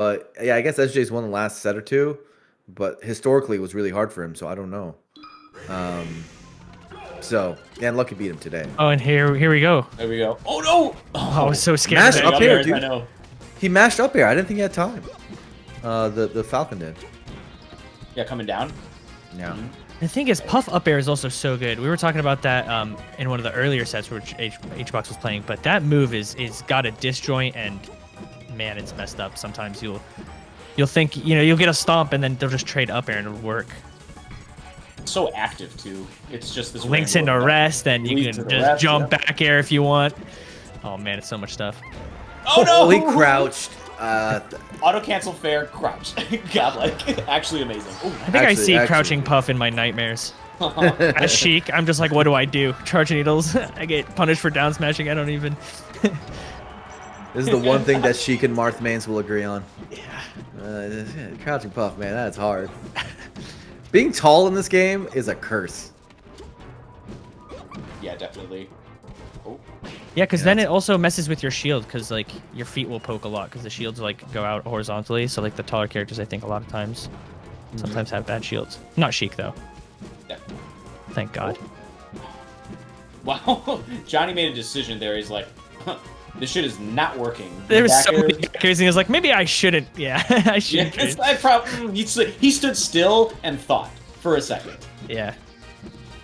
But yeah, I guess SJ's won the last set or two, but historically it was really hard for him, so I don't know. So yeah, Lucky beat him today. Oh, and here we go. There we go. Oh no! Oh, I was so scared. Mashed up air, dude. I know. He mashed up air. I didn't think he had time. The Falcon did. Yeah, coming down. Yeah. The thing is, Puff up air is also so good. We were talking about that in one of the earlier sets which HBox was playing, but that move is got a disjoint, and man, it's messed up. Sometimes you'll think, you'll get a stomp and then they'll just trade up air and it'll work. So active too. It's just this links into rest, and you can just rest, jump back air if you want. Oh man, it's so much stuff. Oh no! He crouched. Auto cancel fair crouch. Godlike. Actually amazing. Ooh. I think I see crouching Puff in my nightmares. As Sheik, I'm just like, what do I do? Charge needles. I get punished for down smashing. I don't even. This is the one thing that Sheik and Marth mains will agree on. Yeah. Crouching Puff, man, that's hard. Being tall in this game is a curse. Yeah, definitely. Oh. Yeah, because then it also messes with your shield, because like your feet will poke a lot, because the shields like go out horizontally. So like the taller characters, I think a lot of times, sometimes have bad shields. Not Sheik though. Yeah. Thank God. Wow, Johnny made a decision there. He's like, huh, this shit is not working. There was so many backers, and he was like, maybe I shouldn't. Yeah, I shouldn't. Yeah, he stood still and thought for a second. Yeah.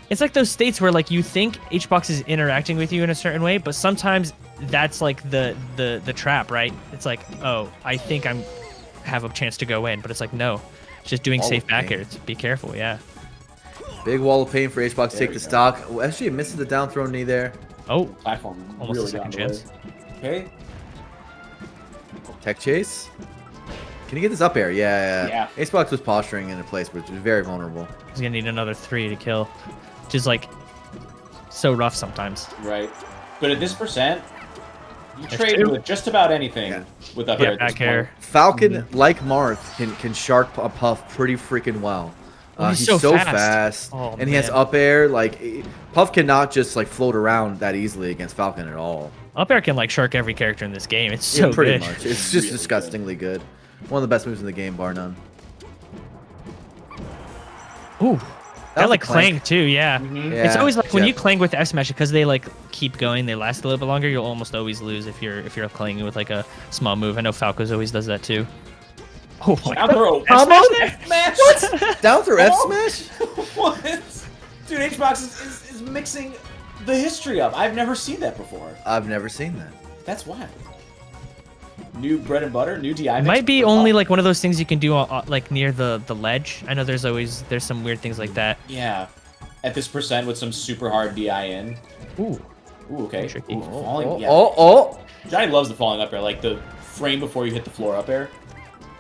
It's like those states where like you think HBox is interacting with you in a certain way, but sometimes that's like the trap, right? It's like, oh, I think I'm have a chance to go in, but it's like, no, it's just doing safe back airs. Be careful, yeah. Big wall of pain for HBox to take the stock. Oh, actually, misses the down throw knee there. Oh, platform. Almost really a second chance. Okay. Tech chase. Can you get this up air? Yeah. HBox was posturing in a place which was very vulnerable. He's gonna need another 3 to kill, which is like so rough sometimes. Right. But at this percent, you trade with just about anything with up air. Back air. Falcon, like Marth, can shark a Puff pretty freaking well. He's so fast, and he has up air. Like Puff cannot just like float around that easily against Falcon at all. Up air can like shark every character in this game. It's so pretty good. much. It's just disgustingly good. One of the best moves in the game, bar none. Ooh, that like clang too. Yeah. Yeah. It's always like when you clang with S smash, because they like keep going, they last a little bit longer. You'll almost always lose if you're clanging with like a small move. I know Falco's always does that too. Oh my God. F smash? What? Down through F smash? What? Dude, HBox is mixing the history up. I've never seen that before. I've never seen that. That's wild. New bread and butter, new DI. Might be only like one of those things you can do like near the ledge. I know there's some weird things like that. Yeah. At this percent with some super hard DI in. Ooh. Ooh, okay. Tricky. Ooh, falling, Johnny loves the falling up air, like the frame before you hit the floor up air.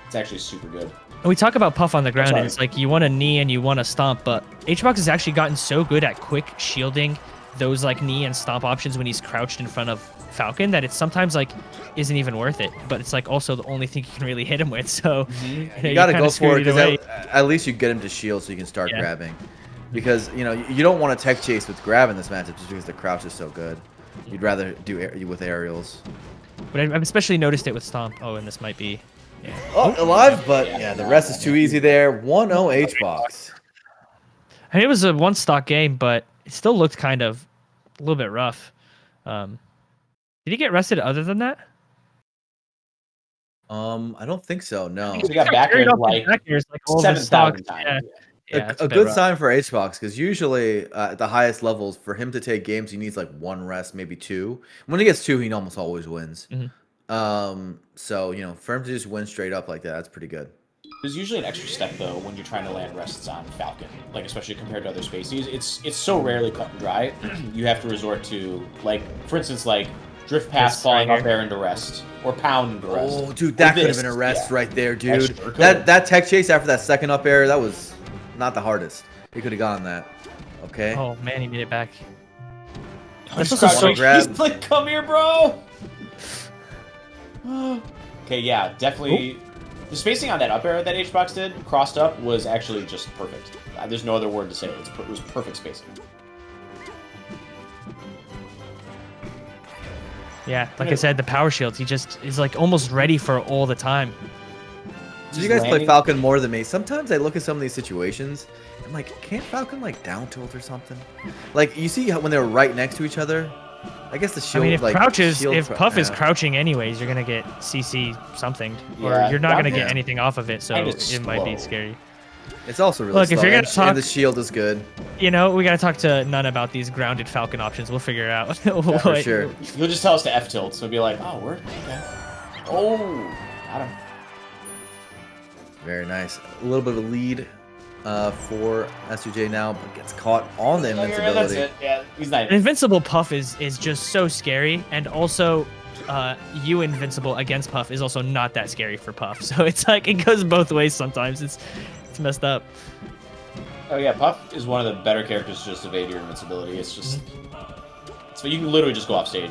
It's actually super good. And we talk about Puff on the ground, and it's like you want a knee and you want a stomp, but HBox has actually gotten so good at quick shielding those like knee and stomp options when he's crouched in front of Falcon that it's sometimes like isn't even worth it. But it's like also the only thing you can really hit him with. So you gotta go for it, because at least you get him to shield so you can start grabbing. Because you don't want to tech chase with grab in this matchup just because the crouch is so good. You'd rather do with aerials. But I've especially noticed it with stomp. Oh, and this might be. Yeah. Oh, alive, but yeah, the rest is too easy there. 1-0 HBox. I mean, it was a one-stock game, but it still looked kind of a little bit rough. Did he get rested other than that? I don't think so. No. He got back there like 7,000 times. Yeah, a good sign for HBox, because usually at the highest levels, for him to take games, he needs like 1 rest, maybe 2. When he gets 2, he almost always wins. So for him to just win straight up like that, that's pretty good. There's usually an extra step though when you're trying to land rests on Falcon, like especially compared to other species. It's so rarely cut and dry. You have to resort to, like, for instance, like drift pass falling up air into rest, or pound into rest. Oh, dude, that could have been a rest right there, dude. That tech chase after that second up air, that was not the hardest. He could have gotten that. Okay. Oh man, he made it back. That's so grab. He's like, come here, bro. Okay, yeah, definitely. The spacing on that up air that HBox did, crossed up, was actually just perfect. There's no other word to say. It was perfect spacing. Yeah, like I said, the power shields, he just is like almost ready for all the time. So you guys play Falcon more than me. Sometimes I look at some of these situations, I'm like, can't Falcon like down tilt or something? Like you see how when they were right next to each other. I guess the shield. I mean, if like, if Puff is crouching anyways, you're gonna get CC something, or you're not gonna get anything off of it. So it might be scary. It's also really Look, slow, if you're gonna talk, and the shield is good. You know, we gotta talk to None about these grounded Falcon options. We'll figure it out. Yeah, for sure. You'll just tell us to F tilt, so it'll be like, oh, we're okay. Oh, got him. Very nice. A little bit of a lead for S2J now, but gets caught on the invincibility. That's it. Yeah, he's not. Invincible Puff is just so scary, and also you invincible against Puff is also not that scary for Puff. So it's like it goes both ways sometimes. It's messed up. Oh yeah, Puff is one of the better characters to just evade your invincibility. It's just so you can literally just go off stage.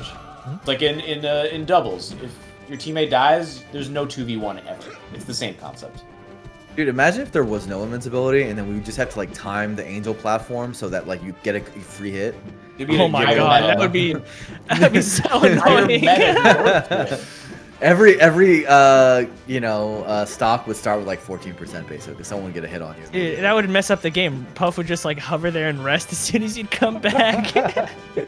Like in doubles, if your teammate dies, there's no 2v1 ever. It's the same concept. Dude, imagine if there was no invincibility and then we just have to like time the angel platform so that like you get a free hit. Oh my god, that'd be so annoying. Every you know stock would start with like 14% basically because someone would get a hit on you. Dude, that would mess up the game. Puff would just like hover there and rest as soon as you'd come back.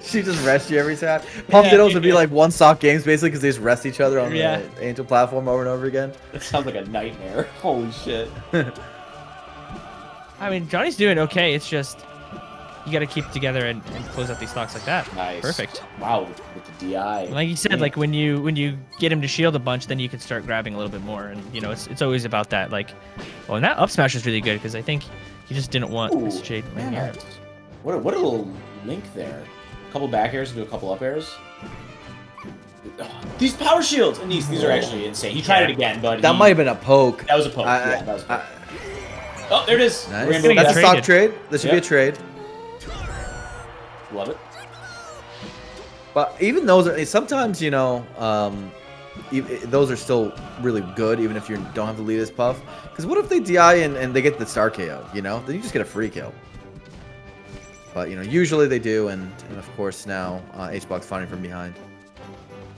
She just rests you every time. Puff Diddles would be like one stock games basically because they just rest each other on the angel platform over and over again. That sounds like a nightmare. Holy shit. I mean, Johnny's doing okay. It's just you got to keep together and close out these stocks like that. Nice. Perfect. Wow, with the DI. Like you said, like when you get him to shield a bunch, then you can start grabbing a little bit more. And you know, it's always about that. Like, well, and that up smash is really good because I think he just didn't want S2J to land here. What a little link there. A couple back airs into a couple up airs. These power shields, and these are actually insane. He tried it again, but that might have been a poke. That was a poke. Yeah, that was a poke. Oh, there it is. Nice. That's a stock trade. This should be a trade. Love it. But even those are sometimes, you know, those are still really good, even if you don't have the lead as Puff. Because what if they DI and they get the star KO, you know? Then you just get a free kill. But, you know, usually they do, and of course now HBox finding from behind.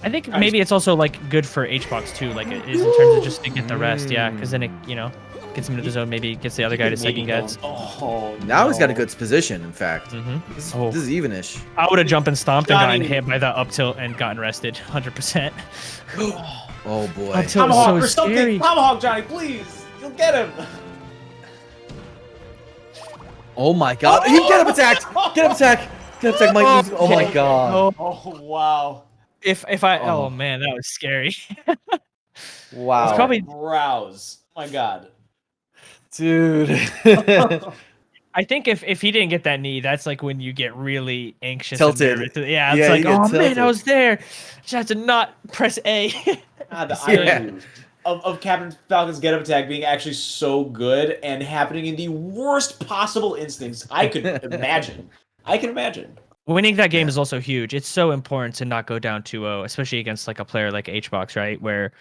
I think maybe it's also, like, good for HBox, too, like it is in terms of just to get the rest, yeah, because then it, you know, gets him into the zone, maybe gets the other guy to second guess. Oh, now he's got a good position, in fact. This is even-ish. I would have jumped and stomped and gotten hit by the up tilt and gotten rested, 100%. Oh, boy. Up tilt was so scary. Tomahawk, Johnny, please! You'll get him! Oh, my God. He get him attacked! Get him attacked! Get him attacked, Mike. Oh, my God. Oh, wow. If oh, man, that was scary. Wow. It's probably browse. Oh, my God. Dude. I think if he didn't get that knee, that's like when you get really anxious. Tilted. Yeah, it's like, oh man, I was there. Just have to not press A. The irony of Captain Falcon's get-up attack being actually so good and happening in the worst possible instincts I could imagine. I can imagine. Winning that game is also huge. It's so important to not go down 2-0, especially against like a player like HBox, right? Where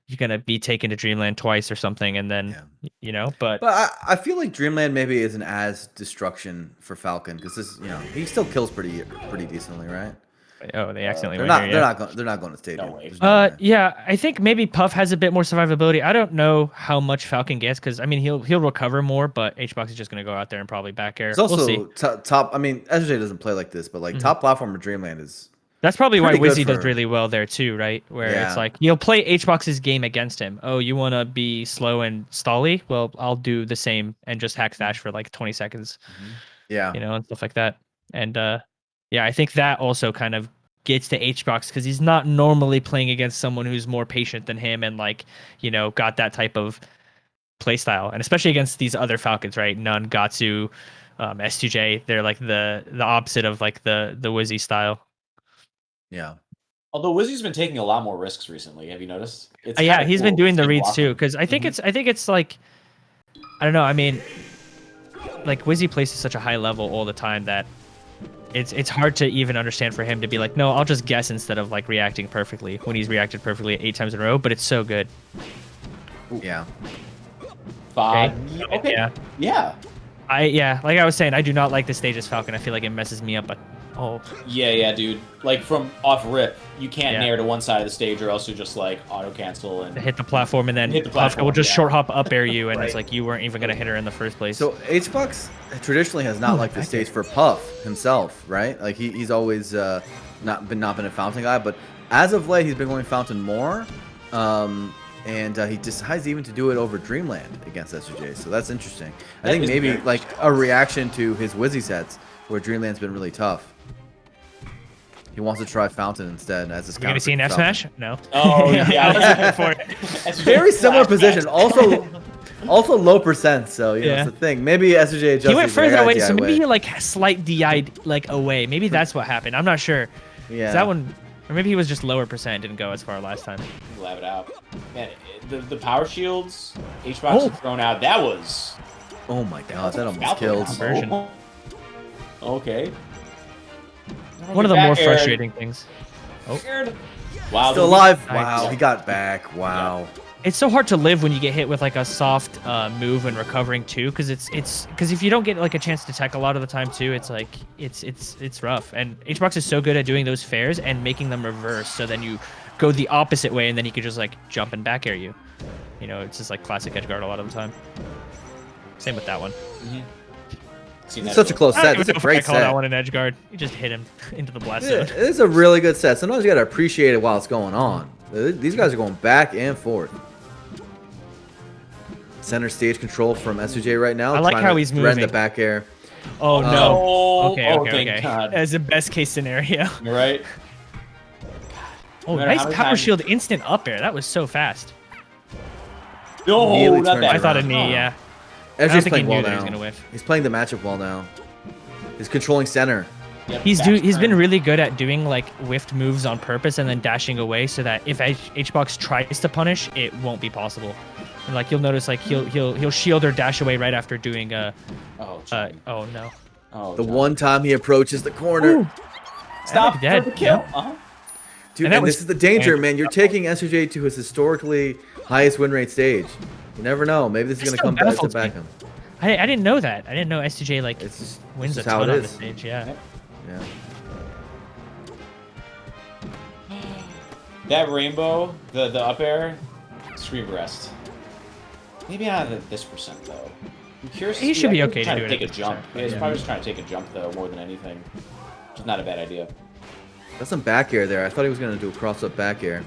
you're gonna be taken to Dreamland twice or something, and then you know. But I feel like Dreamland maybe isn't as destruction for Falcon because this, you know, he still kills pretty decently, right? Oh, they accidentally they're went they're not going to stadium. No way. Yeah, I think maybe Puff has a bit more survivability. I don't know how much Falcon gets because I mean he'll recover more, but HBox is just gonna go out there and probably back air. It's also we'll top. I mean, S2J doesn't play like this, but like top platform of Dreamland is. That's probably why Wizzy does really well there too, right? Where it's like you'll play HBox's game against him. Oh, you want to be slow and stally? Well, I'll do the same and just hack dash for like 20 seconds. Yeah, you know, and stuff like that. And yeah, I think that also kind of gets to HBox because he's not normally playing against someone who's more patient than him and like, you know, got that type of play style. And especially against these other Falcons, right? None, Gatsu, S2J, they're like the opposite of like the Wizzy style. Yeah. Although Wizzy's been taking a lot more risks recently, have you noticed? Yeah, he's been doing the reads too, because I think it's like, I don't know. I mean, like Wizzy plays at such a high level all the time that it's hard to even understand for him to be like, no, I'll just guess instead of like reacting perfectly when he's reacted perfectly 8 times in a row. But it's so good. Yeah. Okay. Yeah. Yeah. Like I was saying, I do not like the stage as Falcon. I feel like it messes me up a Oh. Yeah, dude. Like from off rip, you can't Yeah. nair to one side of the stage, or else you just like auto cancel and Hit the platform, and then Hit the Kafka platform, will just yeah. short hop up air you, and Right. it's like you weren't even gonna hit her in the first place. So HBox traditionally has not liked the stage for Puff himself, right? Like he's always not been a Fountain guy, but as of late he's been going Fountain more, and he decides even to do it over Dreamland against S2J. So that's interesting. I That think is maybe very like a reaction to his Wizzy sets where Dreamland's been really tough. He wants to try Fountain instead as his We're gonna see an counter F for smash? No. Oh yeah, I wasn't here for it. That's Very similar flash position. back. Also low percent. So you know, Yeah. it's the thing. Maybe S2J adjusted. He went further very away, DI so maybe way. he like slight DI'd like away. Maybe that's what happened. I'm not sure. Yeah. That one, or maybe he was just lower percent, didn't go as far last time. Lab it out. Man, the power shields HBox had thrown out. That was Oh my god, that almost Falcon killed. Conversion. Okay. One of the more frustrating things. Weird. Wow. Still the- alive. Nice. Wow, he got back. Wow. It's so hard to live when you get hit with like a soft move and recovering too, because because if you don't get like a chance to tech a lot of the time too, it's like it's rough. And HBox is so good at doing those fairs and making them reverse, so then you go the opposite way and then he could just like jump and back air you. You know, it's just like classic edge guard a lot of the time. Same with that one. Seen It's that such a before. close I set. don't It's even a know if I great call that set. one an edge guard. You just hit him into the blast Yeah, zone. it's a really good set. Sometimes you gotta appreciate it while it's going on. These guys are going back and forth. Center stage control from S2J right now. I like trying how to he's thread the moving. back air. Oh no. Oh, Okay, oh, okay, thank okay. God. As a best case scenario. You're right. Oh, matter how nice many power times- shield instant up air. That was so fast. No, Immediately not turns that. I thought a around. knee, yeah. SJ's think he playing knew well that he was now. gonna whiff. He's playing the matchup well now. He's controlling center. Yep, He's back been turn. really good at doing like whiffed moves on purpose and then dashing away so that if HBox tries to punish, it won't be possible. And like you'll notice like he'll shield or dash away right after doing Oh, gee. oh no. Oh, The John. one time he approaches the corner. Ooh. Stop I'd be dead, for the kill. yeah. Uh-huh. Dude, And that and was- this is the danger, man. You're taking S2J to his historically highest win rate stage. You never know. Maybe this is That going to still come back to baffles back me. him. I didn't know that. I didn't know S2J like It's just wins a this is how ton it on the is. stage. Yeah. Yep. Yeah. That rainbow, the up air, screen rest. Maybe not at this percent though. I'm curious. He should be okay to trying do it take at a this jump. percent, Yeah, he's yeah. probably just trying to take a jump though, more than anything. Which is not a bad idea. That's some back air there. I thought he was going to do a cross-up back air.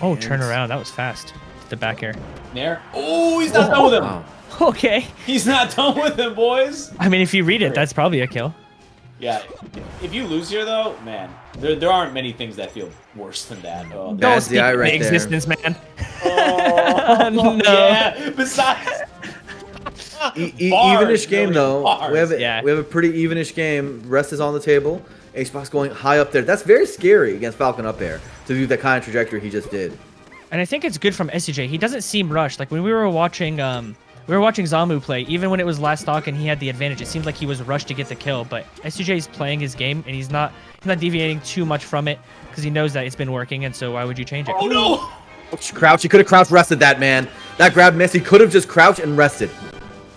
Oh, And- turn around. That was fast. The back air. Nair. Oh, he's not done with him. Wow. Okay. He's not done with him, boys. I mean, if you read it, that's probably a kill. Yeah. If you lose here though, man, there aren't many things that feel worse than that. Oh, Bad Don't DI speak right right there. existence, man. oh, No. Yeah. Besides. Bars, Evenish game Joey, though. bars. We have Yeah. we have a pretty evenish game. Rest is on the table. HBox going high up there. That's very scary against Falcon up air to do the kind of trajectory he just did. And I think it's good from S2J. He doesn't seem rushed. Like when we were watching Zamu play, even when it was last stock and he had the advantage, it seemed like he was rushed to get the kill. But S2J is playing his game and he's not deviating too much from it because he knows that it's been working. And so why would you change it? Oh no. Crouch. He could have crouch rested that man. That grab missed. He could have just crouched and rested.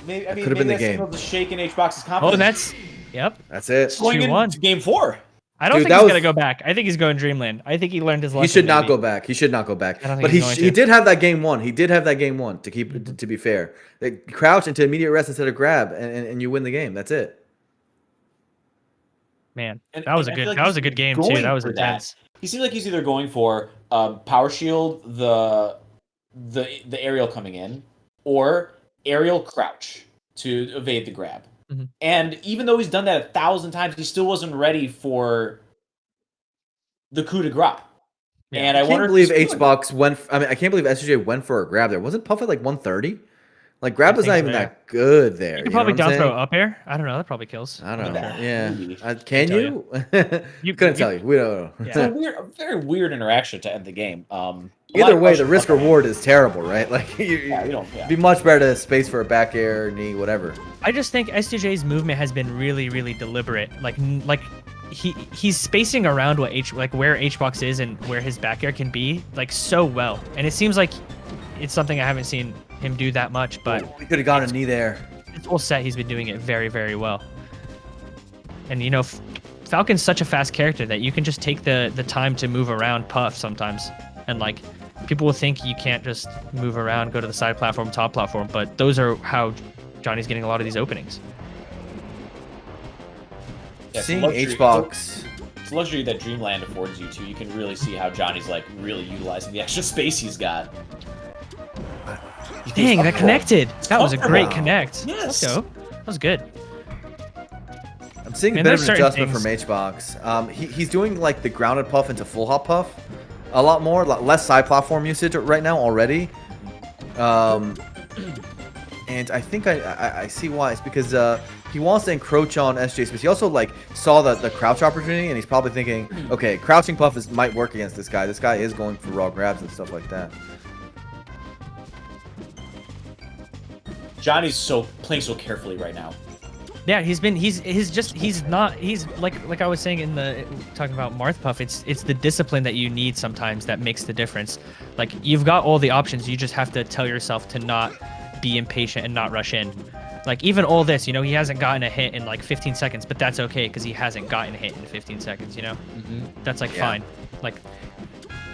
Maybe, I mean, could've maybe been the that game. signaled the shake in HBox's confidence. Oh, and that's yep. That's it. going 2-1. into game 4. I don't Dude, think that he's was- gonna go back. I think he's going Dreamland. I think he learned his lesson. He should not maybe. go back. He should not go back. I don't think But he's going he to. did have that game one. He did have that game one to keep to be fair. They crouch into immediate rest instead of grab, and you win the game. That's it. Man, And- that was a and I feel good. like That was he's a good game going too. That was for intense. He seems like he's either going for power shield, the aerial coming in, or aerial crouch to evade the grab. Mhm. And even though he's done that 1,000 times, he still wasn't ready for the coup de grace. Yeah. And I I can't wonder if believe he's doing HBox went. I mean, I can't believe S2J went for a grab there. Wasn't Puff at like 130? Like grab was think not so, even yeah. that good there. You could know probably what I'm down throw saying? up air. I don't know. That probably kills. I don't know. that. Yeah. Maybe. Can tell you? You- Couldn't you- tell you. We don't know. Yeah. It's a very weird interaction to end the game. A lot Either of way, the questions risk about that. reward is terrible, right? Like Yeah, we don't. Yeah. it'd be much better to space for a back air, knee, whatever. I just think S2J's movement has been really, really deliberate. Like he's spacing around where HBox is and where his back air can be like so well. And it seems like it's something I haven't seen him do that much, but We could have got a knee there. this whole set he's been doing it very, very well. And you know, Falcon's such a fast character that you can just take the time to move around Puff sometimes, and like people will think you can't just move around, go to the side platform, top platform, but those are how Johnny's getting a lot of these openings. Yeah, Seeing HBox. It's a luxury that Dreamland affords you too. You can really see how Johnny's like really utilizing the extra space he's got. Dang, that connected. That was a great Wow. connect. Yes. Let's go. That was good. I'm seeing a Man, bit of there's an certain adjustment things- from HBox. He's doing like the grounded puff into full hop puff a lot more, less side platform usage right now already. And I think I see why. It's because he wants to encroach on S2J space. He also like saw the crouch opportunity, and he's probably thinking, okay, crouching puff might work against this guy. This guy is going for raw grabs and stuff like that. Johnny's playing so carefully right now. Yeah, he's like I was saying in the talking about Marth Puff, it's the discipline that you need sometimes that makes the difference. Like you've got all the options, you just have to tell yourself to not be impatient and not rush in. Like even all this, he hasn't gotten a hit in like 15 seconds, but that's okay because he hasn't gotten a hit in 15 seconds, That's like fine. Like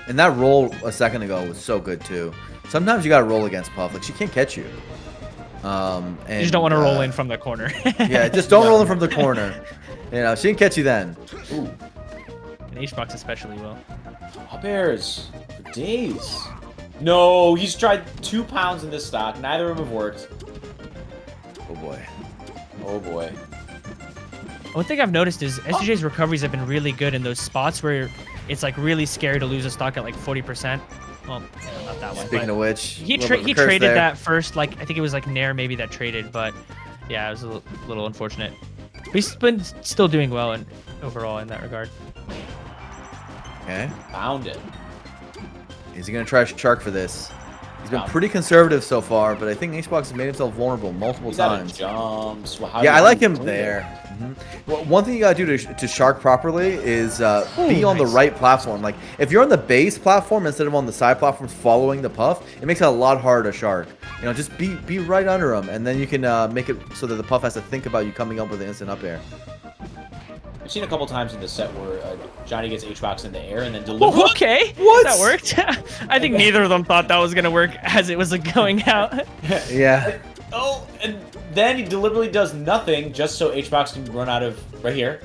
And that roll a second ago was so good too. Sometimes you gotta roll against Puff. Like she can't catch you. And, you just don't want to roll in from the corner. Yeah, just don't roll in from the corner. She didn't catch you then. Ooh. And HBox especially will. Up airs for days. No, he's tried 2 pounds in this stock. Neither of them have worked. Oh boy. Oh boy. One thing I've noticed is S2J's recoveries have been really good in those spots where it's like really scary to lose a stock at like 40%. Well, not that one. Speaking of which, He traded that first, like I think it was like Nair maybe that traded, but yeah, it was a little unfortunate. But he's been still doing well and overall in that regard. Okay. Found it. Is he gonna try Shark for this? He's been Found pretty conservative so far, but I think HBox has made himself vulnerable multiple He's out of times. jumps. Well, how Yeah, do I you like him do there. that? Well, one thing you gotta do to Shark properly is be on the nice. right platform. Like if you're on the base platform instead of on the side platforms following the Puff, it makes it a lot harder to Shark. Just be right under him, and then you can make it so that the Puff has to think about you coming up with an instant up air. I've seen a couple times in this set where Johnny gets HBox in the air and then delivers. Oh, okay. What? That worked. I think neither of them thought that was gonna work as it was going out. Yeah. Oh, and then he deliberately does nothing just so HBox can run out of right here,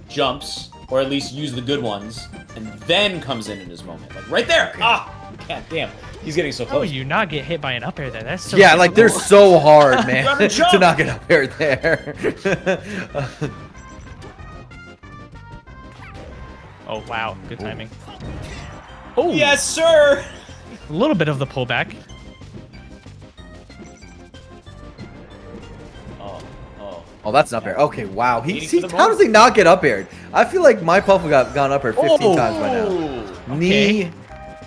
jumps, or at least use the good ones, and then comes in his moment. Like right there. Ah, god damn. He's getting so Oh, close. you not get hit by an up air there. That's so Yeah, like they're so hard, man, Run and to jump. not get up air there. Oh wow, good timing. Oh Yes, sir. a little bit of the pullback. Oh, that's an up air. Okay, wow. Waiting for the How does he moment. not get up aired? I feel like my Puff got gone up aired 15 times by now. Oh. Knee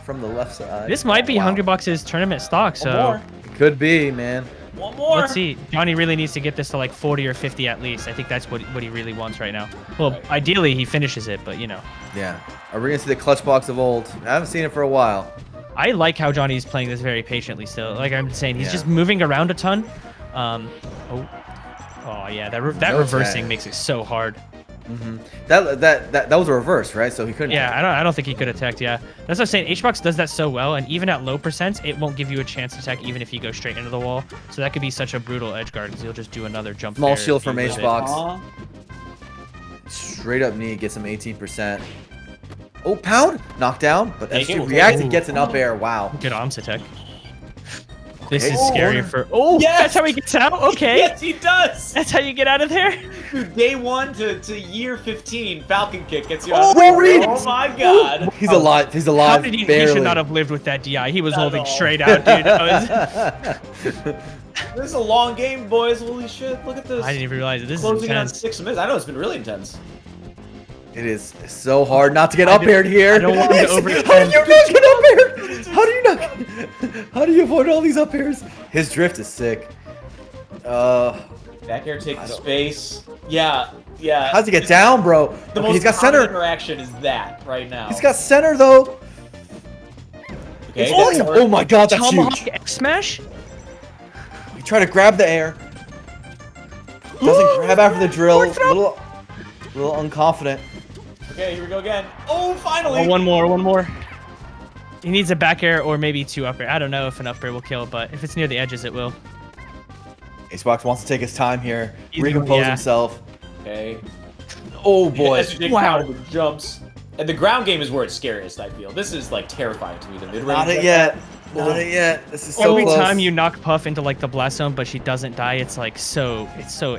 from the left side. This might be Wow. Hungrybox's tournament stock, One so more. Could be, man. One more. let's see. Johnny really needs to get this to like 40 or 50 at least. I think that's what he really wants right now. Well, ideally he finishes it, but Yeah. Are we gonna see the clutch box of old? I haven't seen it for a while. I like how Johnny's playing this very patiently still. Like I'm saying, he's Yeah. just moving around a ton. Oh yeah, that No reversing tag. makes it so hard. That was a reverse, right? So he couldn't. Yeah, I don't think he could attack. Yeah, that's what I'm saying. HBox does that so well, and even at low percents, it won't give you a chance to attack even if you go straight into the wall. So that could be such a brutal edge guard because he'll just do another jump. Small fair shield if from you live it. HBox. Straight up knee gets him 18%. Oh, pound knockdown, but Take it, SG we'll reacts take and it. gets an up air. Wow. Good arms attack. This Okay. is Oh, scary corner. for. Oh, Yes! that's how he gets out. Okay, Yes, he does. that's how you get out of there. Day 1 to year 15 Falcon kick gets you Oh, out. well read. Oh my god. He's alive. He's alive. How did he? He barely. should not have lived with that DI. He was Not at holding all. straight out, dude. That was- This is a long game, boys. Holy shit. Look at this. I didn't even realize it. This is Closing in on intense. 6 minutes. I know it's been really intense. It is so hard not to get up aired here. I don't want him to How do overextend. you not get up aired? How do you not? How do you avoid all these up airs? His drift is sick. Back air take the space. Yeah, yeah. How's he get down, bro? The Okay, most he's got common center. interaction is that right now. He's got center though. Okay, Oh, that's oh my god, that's Tomahawk huge. X smash. He tried to grab the air. Doesn't grab after the drill. Fourth throw. Little unconfident. Okay, here we go again. Oh, finally! Oh, one more. He needs a back air or maybe 2 up air. I don't know if an up air will kill, but if it's near the edges, it will. Acebox wants to take his time here, He's- recompose yeah. himself. Okay. Oh boy! S2J Wow. countered the jumps. And the ground game is where it's scariest, I feel. This is, like, terrifying to me. The mid-range. Not it yet. Not it yet. This is so Every close. time you knock Puff into like the blast zone, but she doesn't die, it's like so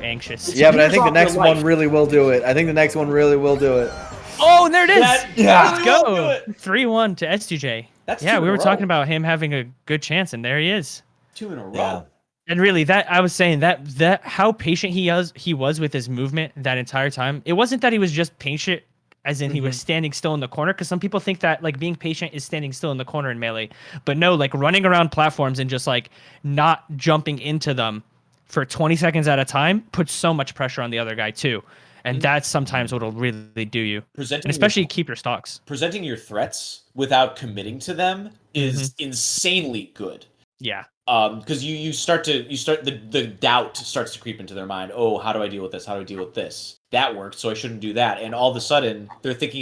anxious. Yeah, but I Years think the off your next life. one really will do it. I think the next one really will do it. Oh, and there it is. Yeah. Let's Really will go. do it. 3-1 to S2J. That's Yeah, two we in were a row. talking about him having a good chance, and there he is. 2 in a row. Yeah. And really, that I was saying that how patient he was with his movement that entire time. It wasn't that he was just patient, as in he was standing still in the corner, because some people think that like being patient is standing still in the corner in Melee, but no, like running around platforms and just like not jumping into them for 20 seconds at a time puts so much pressure on the other guy too, and that's sometimes what'll really do you. And especially keep your stocks. Presenting your threats without committing to them is insanely good. Yeah. Because you start the doubt starts to creep into their mind. Oh, how do I deal with this? How do I deal with this? That worked, so I shouldn't do that. And all of a sudden, they're thinking